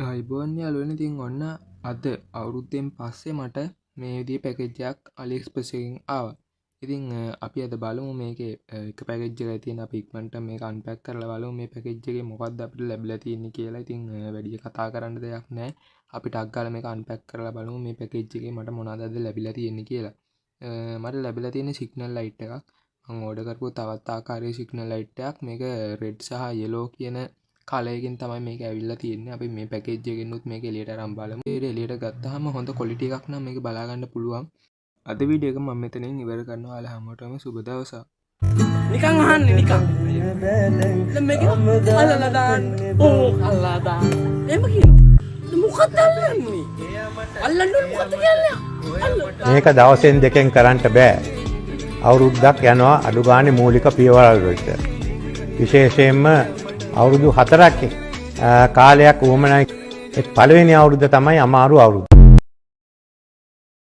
අයිබෝන් යාළුවනේ ඉතින් ඔන්න අද අවුරුද්දෙන් පස්සේ මට මේ විදිහේ පැකේජ් එකක් AliExpress එකෙන් ආවා. ඉතින් අපි අද බලමු මේකේ එක පැකේජ් එකයි තියෙන අපි ඉක්මනට මේක අන්පැක් කරලා බලමු මේ පැකේජ් එකේ මොකක්ද අපිට ලැබිලා තියෙන්නේ කියලා. ඉතින් වැඩි කතා කරන්න දෙයක් නැහැ. අපි ටක් ගාලා මේක අන්පැක් කරලා බලමු මේ පැකේජ් එකේ මට මොනවද අද ලැබිලා තියෙන්නේ කියලා. මට ලැබිලා තියෙන්නේ සිග්නල් ලයිට් එකක්. මම ඕඩර් කරපු තවත් ආකාරයේ සිග්නල් ලයිට් එකක්. මේක රෙඩ් සහ යෙලෝ කියන කලයකින් තමයි මේක ඇවිල්ලා තියෙන්නේ. අපි මේ පැකේජ් එකෙන්නුත් මේක එළියට අරන් බලමු. ඒක එළියට ගත්තාම හොඳ ක්වොලිටි එකක් නම් මේක බලා ගන්න පුළුවන්. අද වීඩියෝ එක මම මෙතනින් ඉවර කරනවා. ඔයාලා හැමෝටම සුබ දවසක්. නිකන් අහන්නේ නිකන්. දැන් මේක අල්ලලා දාන්න. ඕ අල්ලලා දාන්න. එහෙම කියනවා. මොකක්ද අල්ලන්නේ? අල්ලන්නේ මොකක්ද කියන්නේ? මේක දවසෙන් දෙකෙන් කරන්න බෑ. අවුරුද්දක් යනවා අඩු ගානේ මූලික පියවරල් වලට. විශේෂයෙන්ම අවුරුදු 4ක් කාලයක් වුමනයි පළවෙනි අවුරුද්ද තමයි අමාරු අවුරුද්ද.